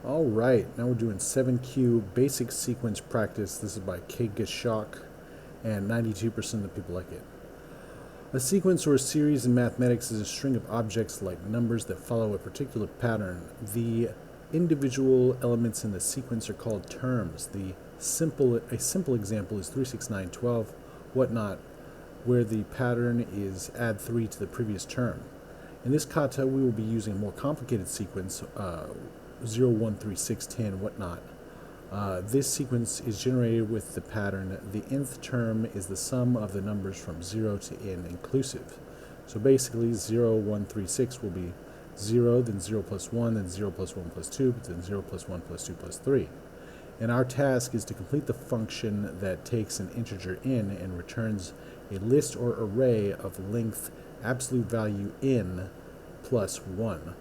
All right, now we're doing 7Q basic sequence practice. This is by K. Gashok, and 92% of the people like it. A sequence or a series in mathematics is a string of objects like numbers that follow a particular pattern. The individual elements in the sequence are called terms. A simple example is 36912, whatnot, where the pattern is add 3 to the previous term. In this kata, we will be using a more complicated sequence, 0, 1, 3, 6, 10, whatnot. This sequence is generated with the pattern. The nth term is the sum of the numbers from 0 to n inclusive. So basically 0, 1, 3, 6 will be 0, then 0 plus 1, then 0 plus 1 plus 2, then 0 plus 1 plus 2 plus 3. And our task is to complete the function that takes an integer n and returns a list or array of length absolute value n plus 1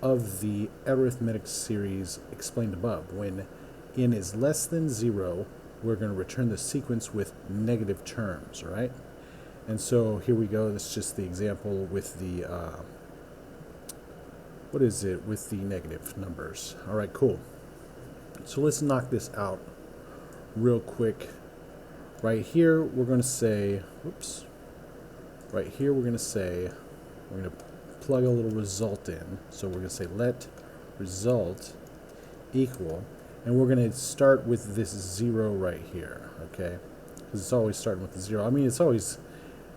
of the arithmetic series explained above. When n is less than 0, we're going to return the sequence with negative terms, all right? And so here we go. This is just the example with the, with the negative numbers. All right, cool. So let's knock this out real quick. Right here, we're going to say, we're going to plug a little result in. So we're going to say let result equal, and we're going to start with this 0 right here, okay? Because it's always starting with the 0. I mean, it's always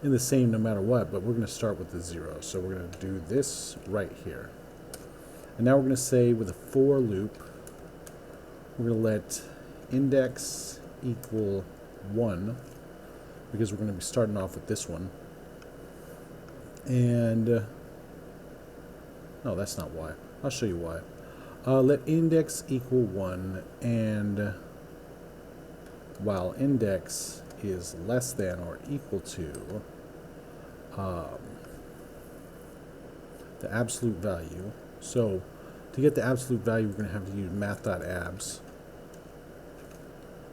in the same no matter what, but we're going to start with the 0. So we're going to do this right here. And now we're going to say with a for loop, we're going to let index equal 1, because we're going to be starting off with this one. And no, that's not why. I'll show you why. Let index equal 1, and while index is less than or equal to the absolute value. So to get the absolute value, we're going to have to use math.abs,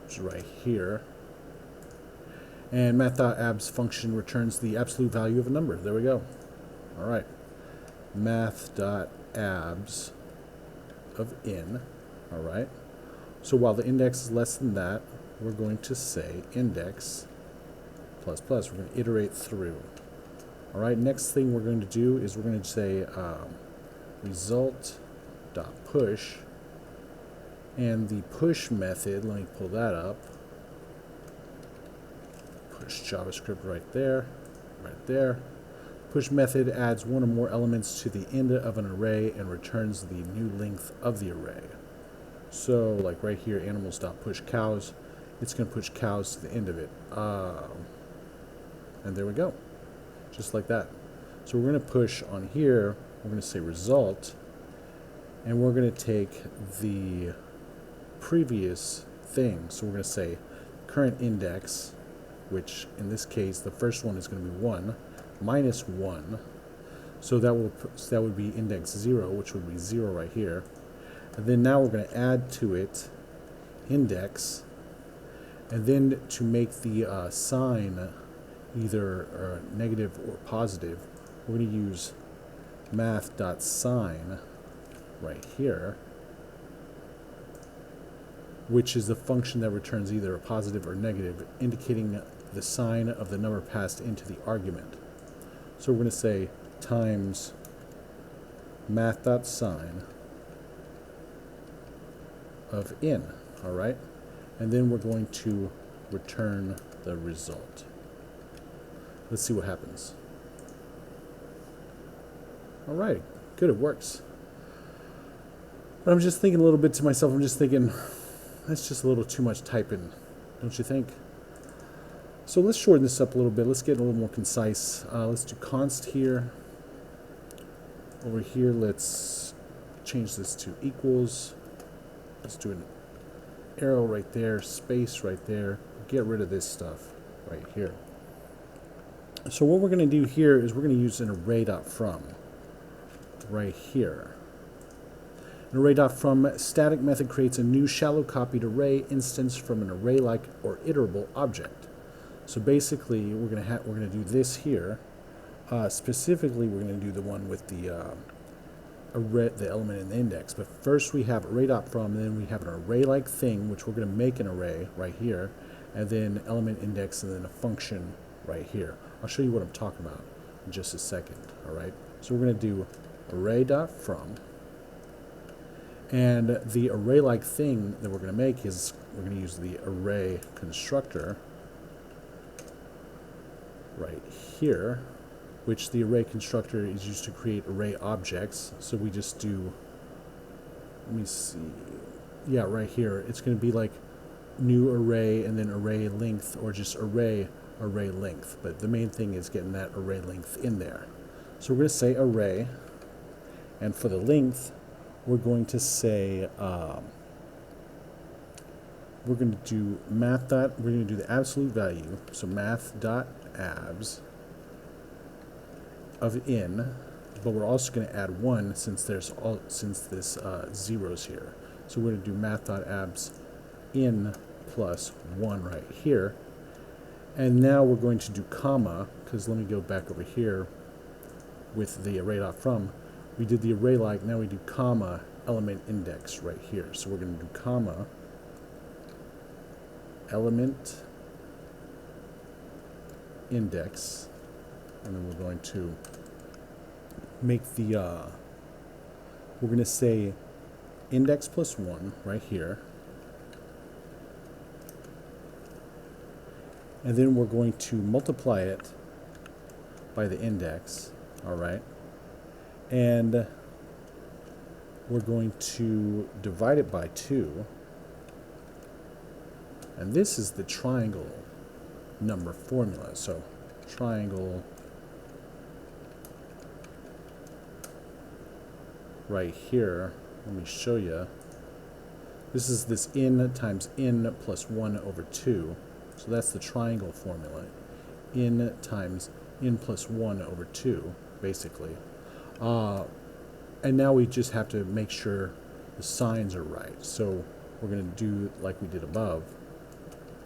which is right here. And math.abs function returns the absolute value of a number. There we go. All right. Math.abs of n. All right. So while the index is less than that, we're going to say index plus plus. We're going to iterate through. All right. Next thing we're going to do is we're going to say result.push. And the push method, let me pull that up. Push JavaScript right there, right there. Push method adds one or more elements to the end of an array and returns the new length of the array. So like right here, animals.push cows, it's going to push cows to the end of it. And there we go, just like that. So we're going to push on here, we're going to say result, and we're going to take the previous thing. So we're going to say current index, which in this case, the first one is going to be 1, minus 1. So that would be index 0, which would be 0 right here. And then now we're going to add to it index. And then to make the sign either negative or positive, we're going to use math.sign right here, which is the function that returns either a positive or negative, indicating the sign of the number passed into the argument. So we're going to say times math.sign of n, all right? And then we're going to return the result. Let's see what happens. All right, good, it works. But I'm just thinking a little bit to myself, I'm just thinking, that's just a little too much typing, don't you think? So let's shorten this up a little bit. Let's get a little more concise. Let's do const here. Over here, let's change this to equals. Let's do an arrow right there, space right there. Get rid of this stuff right here. So what we're going to do here is we're going to use an array.from right here. An array.from static method creates a new shallow copied array instance from an array-like or iterable object. So basically, we're gonna do this here. Specifically, we're gonna do the one with the array, the element in the index. But first we have array.from, and then we have an array-like thing, which we're going to make an array right here, and then element index, and then a function right here. I'll show you what I'm talking about in just a second. All right. So we're going to do array.from, and the array-like thing that we're going to make is we're going to use the array constructor right here, which the array constructor is used to create array objects. So we just do, let me see, yeah, right here. It's going to be like new array and then array length, or just array length. But the main thing is getting that array length in there. So we're going to say array, and for the length, we're going to say, we're going to do we're going to do the absolute value. So math.abs of in, but we're also going to add 1 since this zero's here. So we're going to do math.abs in plus 1 right here. And now we're going to do comma, because let me go back over here with the array.from. We did the array like, now we do comma element index right here. So we're going to do comma element index, and then we're going to make the, we're going to say index plus 1 right here. And then we're going to multiply it by the index, all right? And we're going to divide it by 2. And this is the triangle number formula. So triangle right here, let me show you. This is this in times in plus 1 over 2. So that's the triangle formula. In times in plus 1 over 2, basically. And now we just have to make sure the signs are right. So we're going to do like we did above,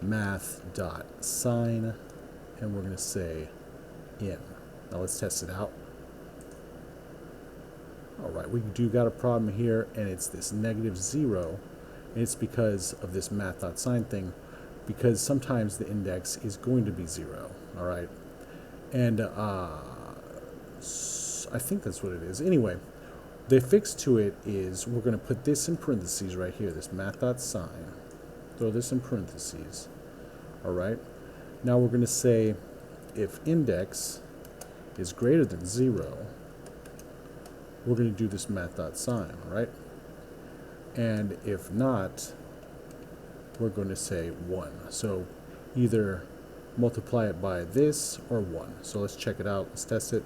math.sign, and we're going to say in. Now let's test it out. All right, we do got a problem here, and it's this -0, and it's because of this math.sign thing, because sometimes the index is going to be 0, all right? And I think that's what it is. Anyway, the fix to it is we're going to put this in parentheses right here, this math.sign. Throw this in parentheses, all right? Now we're going to say if index is greater than 0, we're going to do this math.sign, all right? And if not, we're going to say 1. So either multiply it by this or 1. So let's check it out. Let's test it.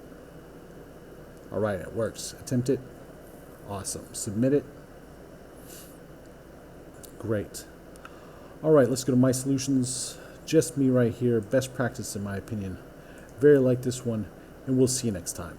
All right, it works. Attempt it. Awesome. Submit it. Great. All right, let's go to My Solutions. Just me right here. Best practice in my opinion. Very like this one, and we'll see you next time.